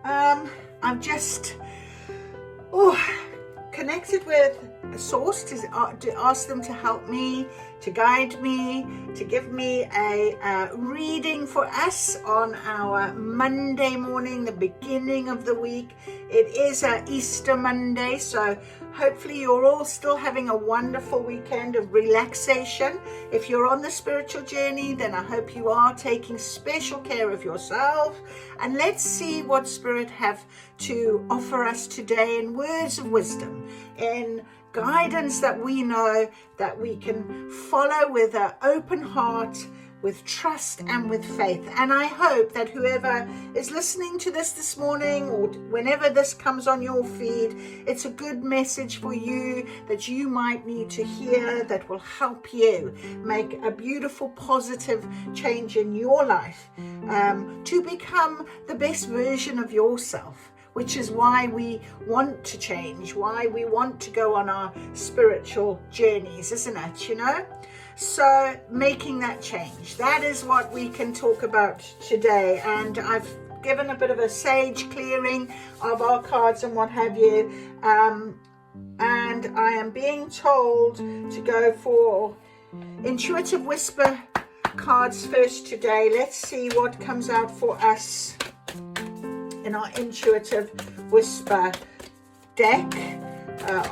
I've just connected with a source to ask them to help me, to guide me, to give me a reading for us on our Monday morning, the beginning of the week. It is a Easter Monday, so hopefully you're all still having a wonderful weekend of relaxation. If you're on the spiritual journey, then I hope you are taking special care of yourself. And let's see what Spirit have to offer us today in words of wisdom, in guidance that we know that we can follow with an open heart, with trust and with faith. And I hope that whoever is listening to this morning, or whenever this comes on your feed, it's a good message for you that you might need to hear, that will help you make a beautiful, positive change in your life, to become the best version of yourself, which is why we want to change, why we want to go on our spiritual journeys, isn't it, you know? So making that change, that is what we can talk about today. And I've given a bit of a sage clearing of our cards and what have you. And I am being told to go for Intuitive Whisper cards first today. Let's see what comes out for us in our Intuitive Whisper deck,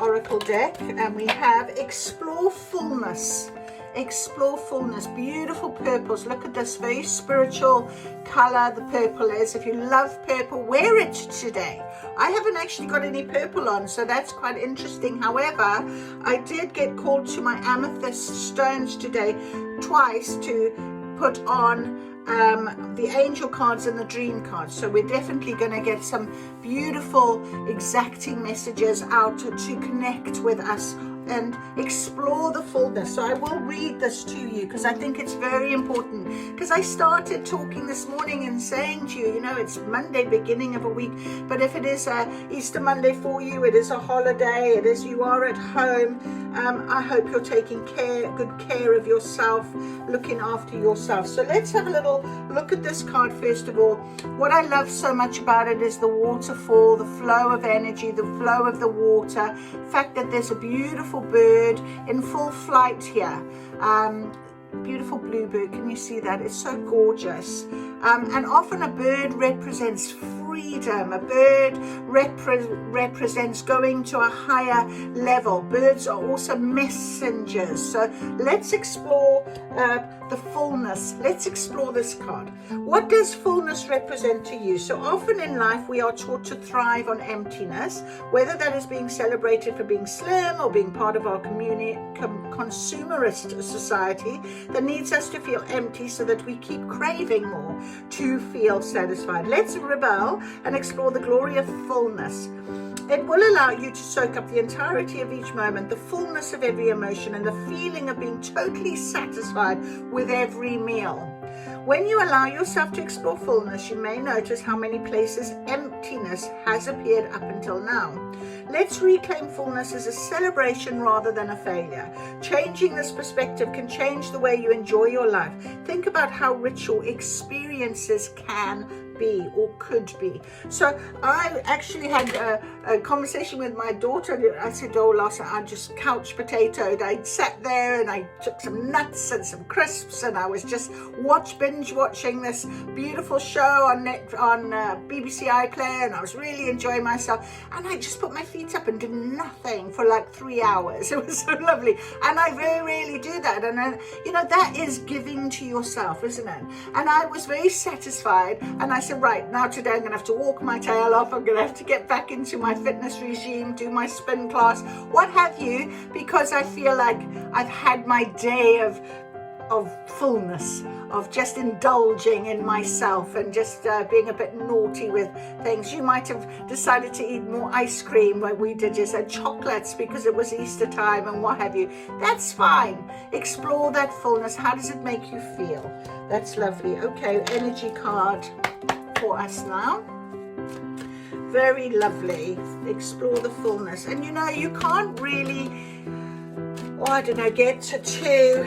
Oracle deck. And we have Explore Fullness. Explore Fullness, beautiful purples. Look at this very spiritual color the purple is. If you love purple, wear it today. I haven't actually got any purple on, so that's quite interesting. However, I did get called to my amethyst stones today twice to put on the angel cards and the dream cards. So we're definitely going to get some beautiful exacting messages out to connect with us and explore the fullness. So I will read this to you because I think it's very important, because I started talking this morning and saying to you, you know, it's Monday, beginning of a week, but if it is a Easter Monday for you, it is a holiday, it is, you are at home, I hope you're taking good care of yourself, looking after yourself. So let's have a little look at this card first of all. What I love so much about it is the waterfall, the flow of energy, the flow of the water, the fact that there's a beautiful bird in full flight here. Beautiful bluebird, can you see that? It's so gorgeous. And often a bird represents freedom. A bird represents going to a higher level. Birds are also messengers. So let's explore the fullness. Let's explore this card. What does fullness represent to you? So often in life we are taught to thrive on emptiness, whether that is being celebrated for being slim or being part of our community, consumerist society that needs us to feel empty so that we keep craving more to feel satisfied. Let's rebel and explore the glory of fullness. It will allow you to soak up the entirety of each moment, the fullness of every emotion, and the feeling of being totally satisfied with every meal. When you allow yourself to explore fullness, you may notice how many places emptiness has appeared up until now. Let's reclaim fullness as a celebration rather than a failure. Changing this perspective can change the way you enjoy your life. Think about how rich your experiences can be or could be. So I actually had a conversation with my daughter. I said, oh, last night I just couch potatoed. I sat there and I took some nuts and some crisps, and I was just binge watching this beautiful show on BBC iPlayer, and I was really enjoying myself, and I just put my feet up and did nothing for like 3 hours. It was so lovely, and I very rarely do that. And you know, that is giving to yourself, isn't it? And I was very satisfied, and I said, right, now today I'm going to have to walk my tail off. I'm going to have to get back into my fitness regime, do my spin class, what have you, because I feel like I've had my day of fullness, of just indulging in myself and just being a bit naughty with things. You might have decided to eat more ice cream, where we did just had chocolates because it was Easter time and what have you. That's fine. Explore that fullness. How does it make you feel? That's lovely. Okay, energy card for us now. Very lovely. Explore the fullness. And you know, you can't really, get too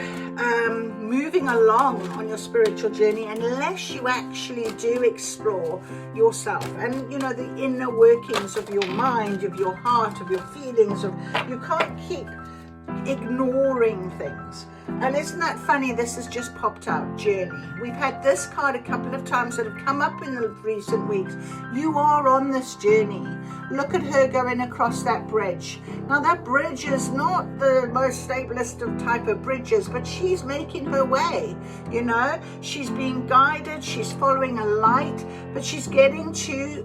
moving along on your spiritual journey unless you actually do explore yourself and, you know, the inner workings of your mind, of your heart, of your feelings. You can't keep ignoring things. And isn't that funny? This has just popped out, journey. We've had this card a couple of times that have come up in the recent weeks. You are on this journey. Look at her going across that bridge. Now that bridge is not the most stablest of type of bridges, but she's making her way, you know. She's being guided, she's following a light, but she's getting to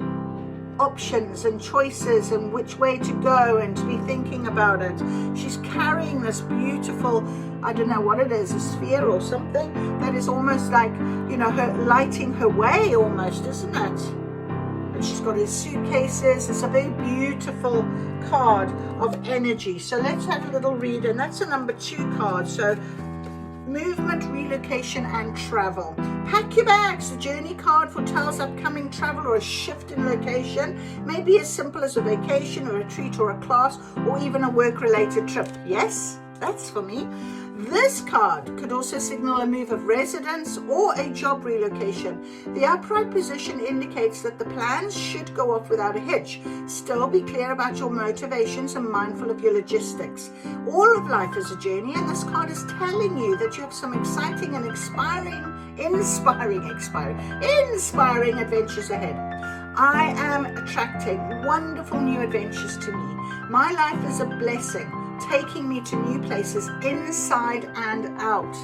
options and choices and which way to go and to be thinking about it. She's carrying this beautiful, I don't know what it is, a sphere or something that is almost like, you know, her lighting her way almost, isn't it? And she's got her suitcases. It's a very beautiful card of energy. So let's have a little read, and that's a number 2 card. So movement, relocation and travel. Pack your bags. The journey card foretells upcoming travel or a shift in location. Maybe as simple as a vacation, a retreat or a class, or even a work-related trip. Yes, that's for me. This card could also signal a move of residence or a job relocation. The upright position indicates that the plans should go off without a hitch. Still be clear about your motivations and mindful of your logistics. All of life is a journey, and this card is telling you that you have some exciting and inspiring adventures ahead. I am attracting wonderful new adventures to me. My life is a blessing, taking me to new places inside and out.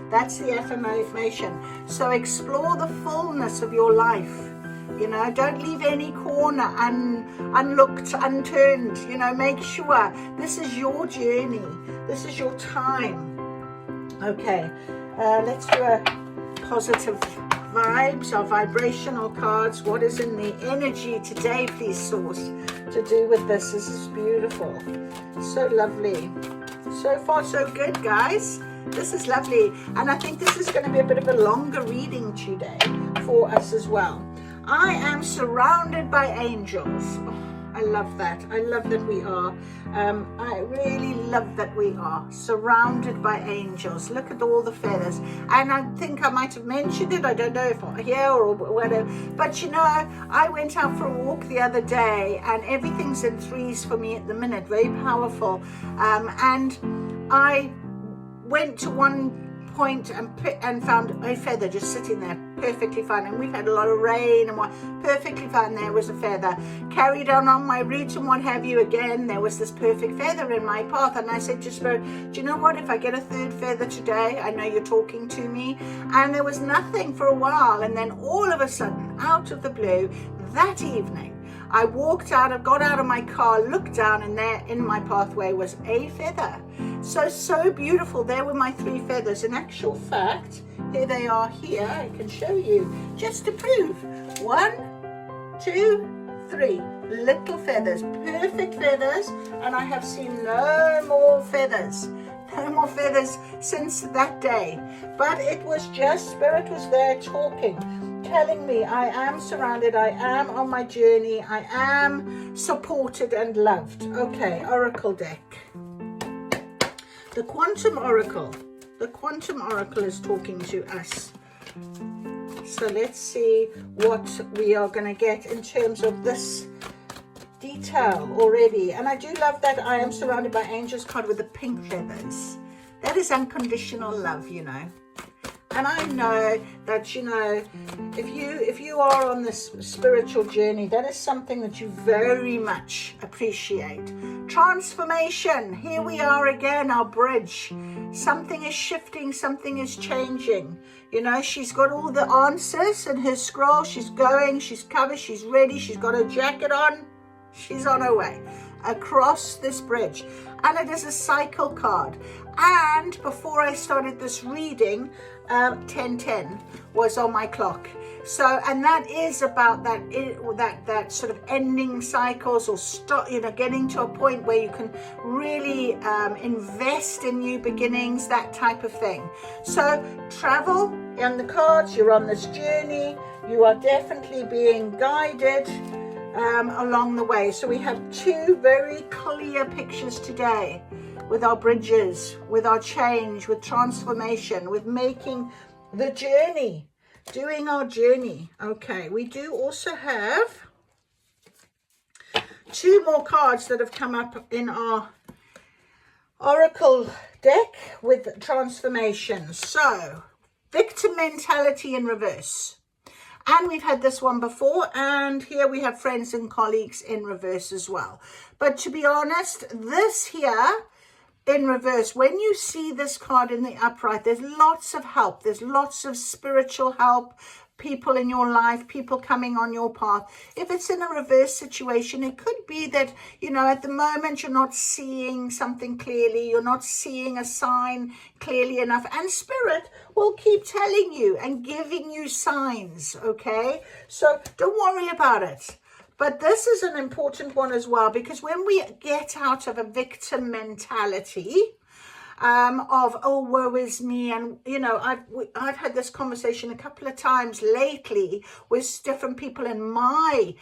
That's the affirmation. So explore the fullness of your life. You know, don't leave any corner unlooked, unturned. You know, make sure this is your journey. This is your time. Okay, let's do a positive vibes, our vibrational cards. What is in the energy today, please, Source, to do with this? This is beautiful. So lovely. So far, so good, guys. This is lovely. And I think this is going to be a bit of a longer reading today for us as well. I am surrounded by angels. Oh, I love that. I love that we are. I really love that we are surrounded by angels. Look at all the feathers. And I think I might have mentioned it. I don't know if I'm here or whatever. But you know, I went out for a walk the other day, and everything's in 3s for me at the minute. Very powerful. And I went to one point and found a feather just sitting there perfectly fine, and we've had a lot of rain and what, perfectly fine. There was a feather. Carried on my route and what have you, again there was this perfect feather in my path, and I said to Spirit, do you know what, if I get a 3rd feather today, I know you're talking to me. And there was nothing for a while, and then all of a sudden, out of the blue, that evening I walked out, I got out of my car, looked down, and there in my pathway was a feather. So beautiful. There were my 3 feathers. In actual fact, here they are here. I can show you just to prove. 1, 2, 3 little feathers, perfect feathers, and I have seen no more feathers. No more feathers since that day. But it was just Spirit was there talking, telling me I am surrounded, I am on my journey, I am supported and loved. Okay, Oracle deck. The Quantum Oracle. The Quantum Oracle is talking to us. So let's see what we are going to get in terms of this detail already. And I do love that I am surrounded by angels card with the pink feathers. That is unconditional love, you know. And I know that, you know, if you are on this spiritual journey, that is something that you very much appreciate. Transformation. Here we are again, our bridge. Something is shifting, something is changing. You know, she's got all the answers in her scroll. She's going, she's covered, she's ready, she's got her jacket on. She's on her way across this bridge. And it is a cycle card. And before I started this reading, 10:10 was on my clock. So, and that is about that sort of ending cycles, or start, you know, getting to a point where you can really invest in new beginnings, that type of thing. So travel in the cards, you're on this journey, you are definitely being guided along the way. So we have 2 very clear pictures today. with our bridges, with our change, with transformation, with making the journey, doing our journey. Okay, we do also have 2 more cards that have come up in our oracle deck with transformation. So, victim mentality in reverse. And we've had this one before, and here we have friends and colleagues in reverse as well. But to be honest, this here in reverse, when you see this card in the upright, there's lots of help. There's lots of spiritual help, people in your life, people coming on your path. If it's in a reverse situation, it could be that, you know, at the moment you're not seeing something clearly, you're not seeing a sign clearly enough, and spirit will keep telling you and giving you signs, okay? So don't worry about it. But this is an important one as well, because when we get out of a victim mentality, of, oh, woe is me, and you know, I've had this conversation a couple of times lately with different people in my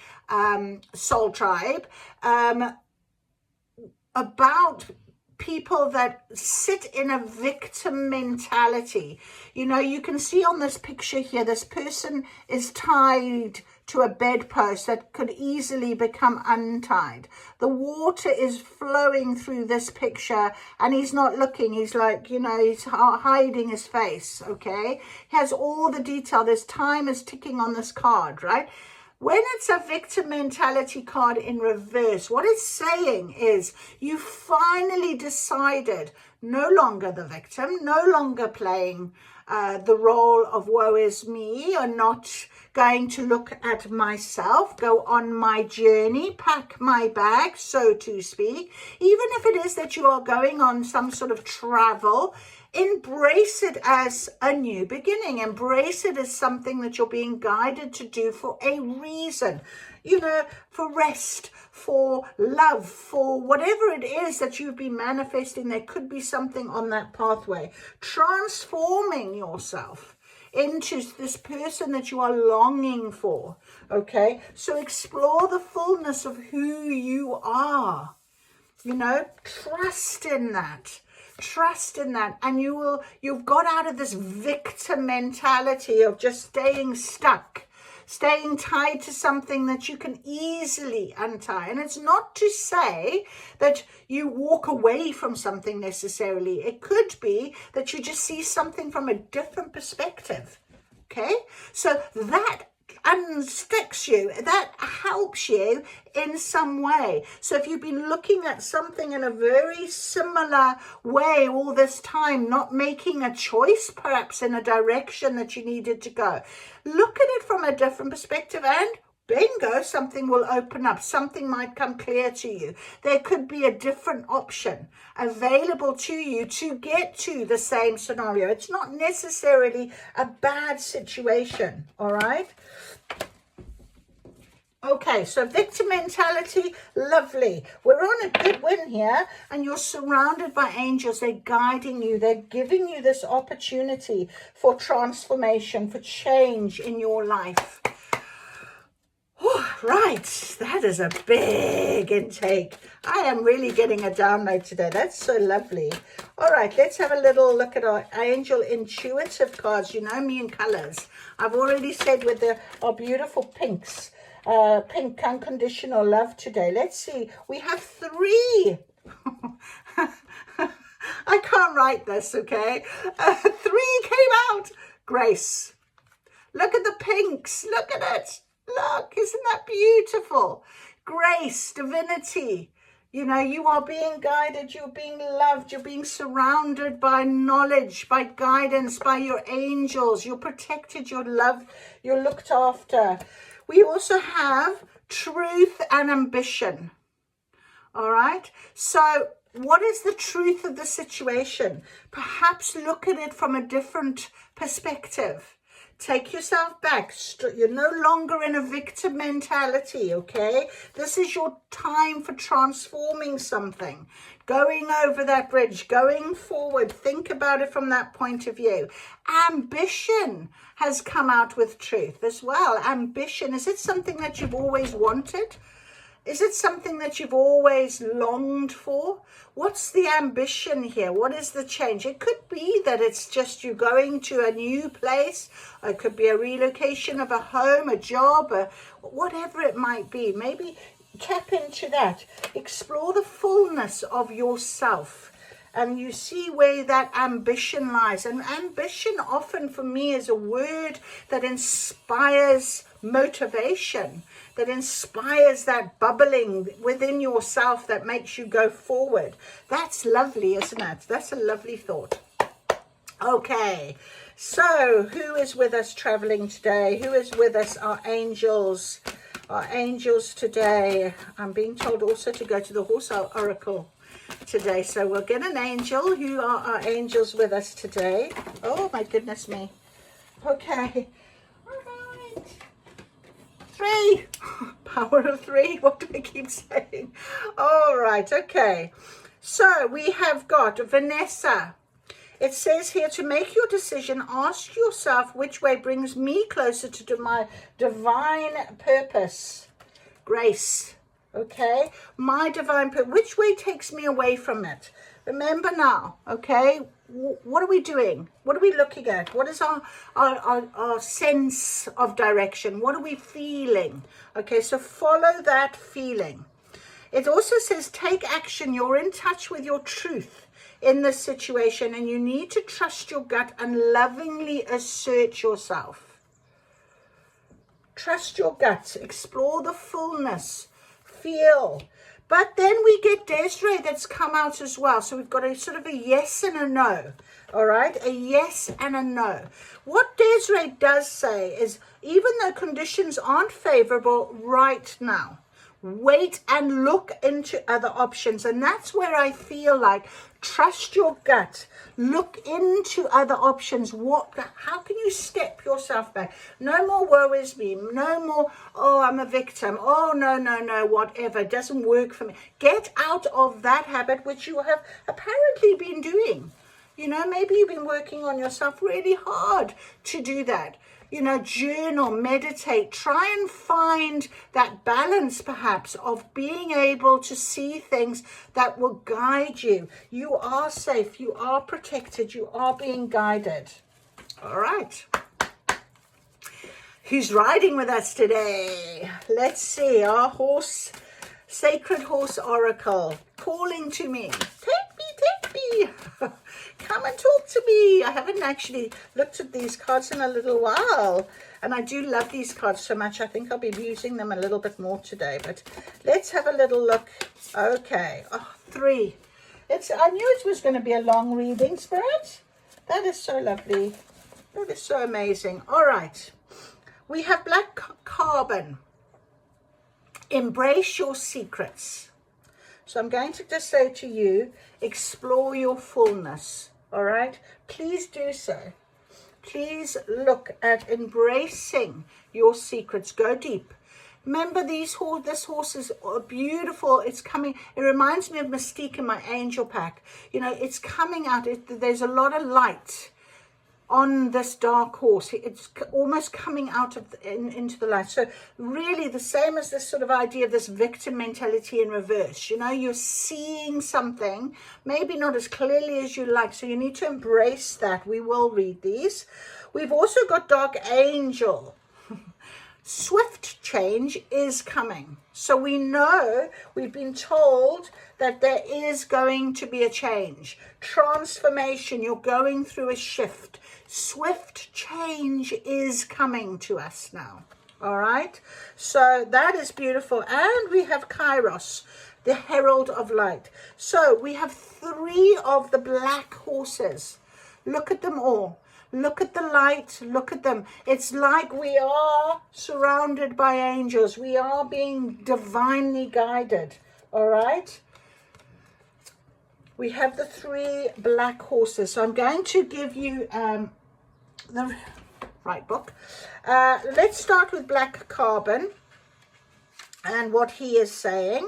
soul tribe about people that sit in a victim mentality. You know, you can see on this picture here, this person is tied to a bedpost that could easily become untied. The water is flowing through this picture and he's not looking. He's like, you know, he's hiding his face, okay? He has all the detail. This time is ticking on this card, right? When it's a victim mentality card in reverse, what it's saying is you finally decided no longer the victim, no longer playing the role of woe is me, or not going to look at myself, go on my journey, pack my bag, so to speak. Even if it is that you are going on some sort of travel, embrace it as a new beginning. Embrace it as something that you're being guided to do for a reason, you know, for rest, for love, for whatever it is that you've been manifesting. There could be something on that pathway, transforming yourself into this person that you are longing for, okay? So explore the fullness of who you are, you know, trust in that. Trust in that, and you've got out of this victim mentality of just staying stuck, staying tied to something that you can easily untie. And it's not to say that you walk away from something necessarily. It could be that you just see something from a different perspective, okay? So that unsticks you, that helps you in some way. So if you've been looking at something in a very similar way all this time, not making a choice perhaps in a direction that you needed to go, look at it from a different perspective, and bingo, something will open up. Something might come clear to you. There could be a different option available to you to get to the same scenario. It's not necessarily a bad situation, all right? Okay, so victim mentality, lovely. We're on a good win here, and you're surrounded by angels. They're guiding you. They're giving you this opportunity for transformation, for change in your life. Right, that is a big intake. I am really getting a download today. That's so lovely. All right, let's have a little look at our angel intuitive cards. You know me in colors. I've already said with our beautiful pinks. Pink unconditional love today. Let's see. We have 3. I can't write this, okay? 3 came out. Grace. Look at the pinks. Look at it. Look, isn't that beautiful? Grace, divinity. You know, you are being guided, you're being loved, you're being surrounded by knowledge, by guidance, by your angels. You're protected, you're loved, you're looked after. We also have truth and ambition. All right. So what is the truth of the situation? Perhaps look at it from a different perspective. Take yourself back. You're no longer in a victim mentality, okay? This is your time for transforming something. Going over that bridge, going forward. Think about it from that point of view. Ambition has come out with truth as well. Ambition, is it something that you've always wanted? Is it something that you've always longed for? What's the ambition here? What is the change? It could be that it's just you going to a new place. It could be a relocation of a home, a job, whatever it might be. Maybe tap into that. Explore the fullness of yourself. And you see where that ambition lies. And ambition often for me is a word that inspires motivation, that inspires that bubbling within yourself that makes you go forward. That's lovely, isn't it? That's a lovely thought. Okay, so who is with us traveling today? Who is with us? Our angels. Our angels today. I'm being told also to go to the horse oracle today, so we'll get an angel. Who are our angels with us today? Oh my goodness me. Okay, all right, 3. Power of 3. What do we keep saying? All right, okay, so we have got Vanessa. It says here, to make your decision, ask yourself which way brings me closer to my divine purpose. Grace. Okay, my divine purpose. Which way takes me away from it? Remember now, okay, what are we doing? What are we looking at? What is our sense of direction? What are we feeling? Okay, so follow that feeling. It also says take action. You're in touch with your truth in this situation, and you need to trust your gut and lovingly assert yourself. Trust your gut. Explore the fullness. Feel. But then we get Desiree that's come out as well. So we've got a sort of a yes and a no. All right, a yes and a no. What Desiree does say is, even though conditions aren't favorable right now, wait and look into other options. And that's where I feel like trust your gut. Look into other options. How can you step yourself back? No more woe is me. No more, oh, I'm a victim. Oh, no, whatever. It doesn't work for me. Get out of that habit, which you have apparently been doing. You know, maybe you've been working on yourself really hard to do that. You know, journal, meditate, try and find that balance perhaps of being able to see things that will guide you. You are safe, you are protected, you are being guided. All right. Who's riding with us today? Let's see, our horse, sacred horse oracle, calling to me. Take me. Come and talk to me. I haven't actually looked at these cards in a little while, and I do love these cards so much. I think I'll be using them a little bit more today, but let's have a little look. Okay, 3. I knew it was going to be a long reading, Spirit. That is so lovely. That is so amazing. All right, we have black carbon. Embrace your secrets. So I'm going to just say to you, explore your fullness, all right? Please do so. Please look at embracing your secrets. Go deep. Remember, this horse is beautiful. It's coming. It reminds me of Mystique in my angel pack. You know, it's coming out. There's a lot of light on this dark horse. It's almost coming out of into the light. So really the same as this sort of idea of this victim mentality in reverse. You know, you're seeing something maybe not as clearly as you like, so you need to embrace that. We will read these. We've also got dark angel. Swift change is coming. So we know, we've been told that there is going to be a change. Transformation, you're going through a shift. Swift change is coming to us now. All right, so that is beautiful. And we have Kairos, the herald of light. So we have 3 of the black horses. Look at them all. Look at the light. Look at them. It's like we are surrounded by angels. We are being divinely guided. All right. We have the 3 black horses. So I'm going to give you the right book. Let's start with black carbon and what he is saying.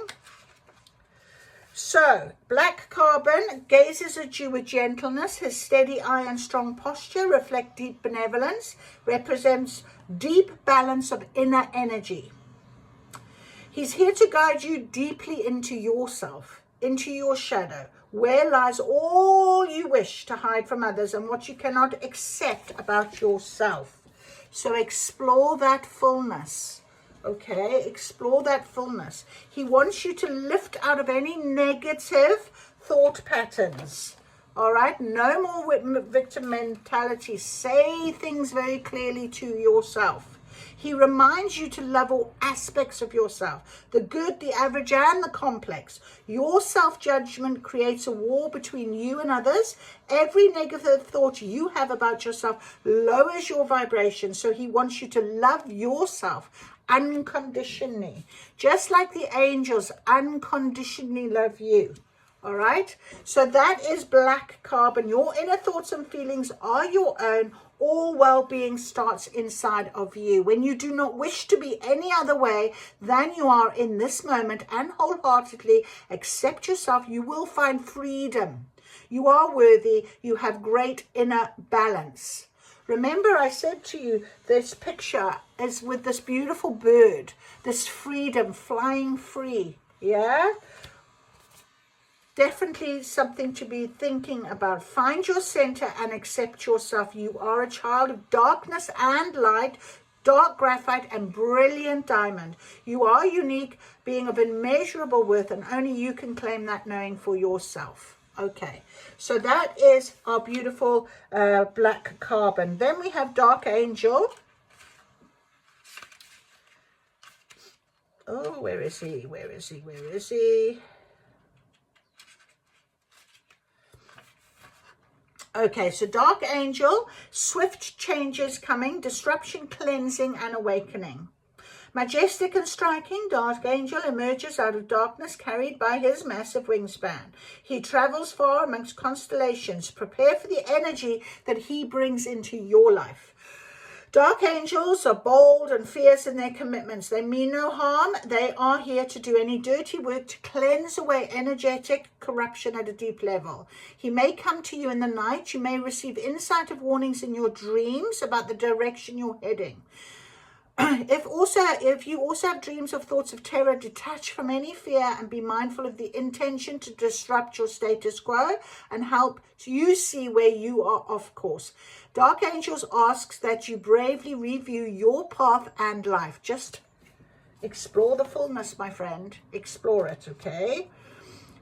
So, black carbon gazes at you with gentleness. His steady eye and strong posture reflect deep benevolence, represents deep balance of inner energy. He's here to guide you deeply into yourself, into your shadow, where lies all you wish to hide from others and what you cannot accept about yourself. So explore that fullness, okay? Explore that fullness. He wants you to lift out of any negative thought patterns, all right? No more victim mentality. Say things very clearly to yourself. He reminds you to love all aspects of yourself, the good, the average, and the complex. Your self-judgment creates a wall between you and others. Every negative thought you have about yourself lowers your vibration. So he wants you to love yourself unconditionally, just like the angels unconditionally love you. All right, so that is black carbon. Your inner thoughts and feelings are your own. All well-being starts inside of you. When you do not wish to be any other way than you are in this moment and wholeheartedly accept yourself, you will find freedom. You are worthy. You have great inner balance. Remember, I said to you, this picture is with this beautiful bird, this freedom, flying free. Yeah? Definitely something to be thinking about. Find your center and accept yourself. You are a child of darkness and light, dark graphite and brilliant diamond. You are unique, being of immeasurable worth, and only you can claim that knowing for yourself. Okay, so that is our beautiful black carbon. Then we have dark angel. Oh, where is he? Where is he? Where is he? Okay, so dark angel, swift changes coming, disruption, cleansing, and awakening. Majestic and striking, dark angel emerges out of darkness carried by his massive wingspan. He travels far amongst constellations. Prepare for the energy that he brings into your life. Dark angels are bold and fierce in their commitments. They mean no harm. They are here to do any dirty work to cleanse away energetic corruption at a deep level. He may come to you in the night. You may receive insight of warnings in your dreams about the direction you're heading. If you also have dreams of thoughts of terror, detach from any fear and be mindful of the intention to disrupt your status quo and help you see where you are off course. Dark Angels asks that you bravely review your path and life. Just explore the fullness, my friend. Explore it, okay?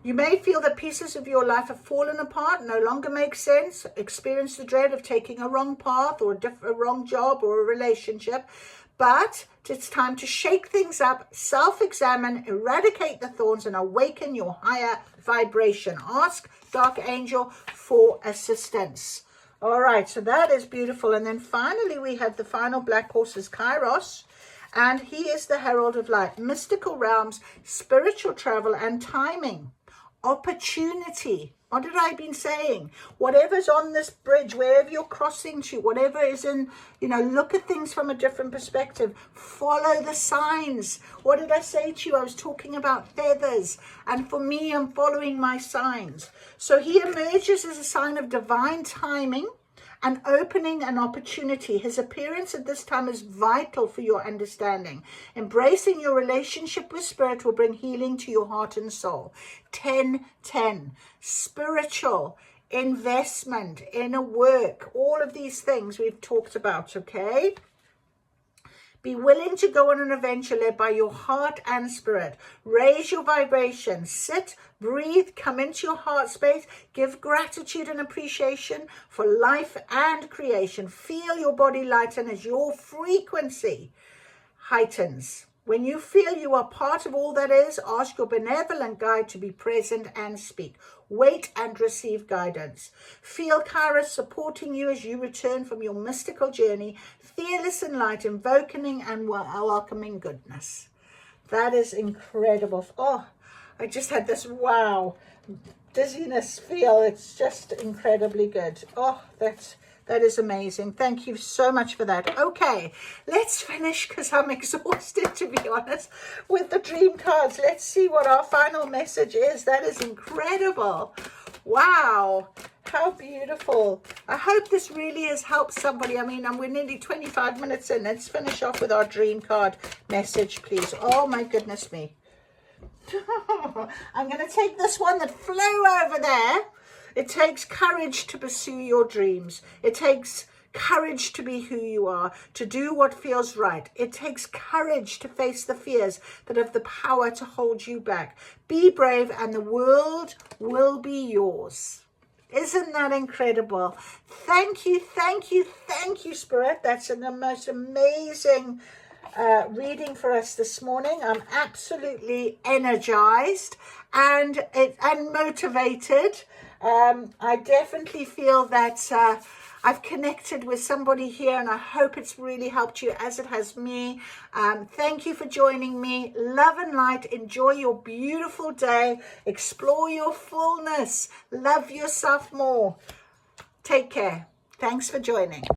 You may feel that pieces of your life have fallen apart, no longer make sense, experience the dread of taking a wrong path or a wrong job or a relationship. But it's time to shake things up, self-examine, eradicate the thorns, and awaken your higher vibration. Ask Dark Angel for assistance. All right, so that is beautiful. And then finally, we have the final black horse is Kairos. And he is the herald of light, mystical realms, spiritual travel, and timing. Opportunity. What had I been saying? Whatever's on this bridge, wherever you're crossing to, whatever is in, look at things from a different perspective. Follow the signs. What did I say to you? I was talking about feathers. And for me, I'm following my signs. So he emerges as a sign of divine timing, an opening, an opportunity. His appearance at this time is vital for your understanding. Embracing your relationship with spirit will bring healing to your heart and soul. 10-10, spiritual, investment, inner work, all of these things we've talked about, okay? Be willing to go on an adventure led by your heart and spirit. Raise your vibration. Sit, breathe, come into your heart space. Give gratitude and appreciation for life and creation. Feel your body lighten as your frequency heightens. When you feel you are part of all that is, ask your benevolent guide to be present and speak. Wait and receive guidance. Feel Kairos supporting you as you return from your mystical journey, fearless in light, invoking and welcoming goodness. That is incredible. Oh, I just had this wow dizziness feel. It's just incredibly good. Oh, that is amazing. Thank you so much for that. Okay, let's finish because I'm exhausted, to be honest, with the dream cards. Let's see what our final message is. That is incredible. Wow. how beautiful. I hope this really has helped somebody. I mean, we're nearly 25 minutes in. Let's finish off with our dream card message, please. Oh, my goodness me. I'm going to take this one that flew over there. It takes courage to pursue your dreams. It takes courage to be who you are, to do what feels right. It takes courage to face the fears that have the power to hold you back. Be brave and the world will be yours. Isn't that incredible? Thank you, thank you, thank you, Spirit. That's the most amazing reading for us this morning. I'm absolutely energized and motivated. I definitely feel that I've connected with somebody here, and I hope it's really helped you as it has me. Thank you for joining me. Love and light. Enjoy your beautiful day. Explore your fullness. Love yourself more. Take care. Thanks for joining.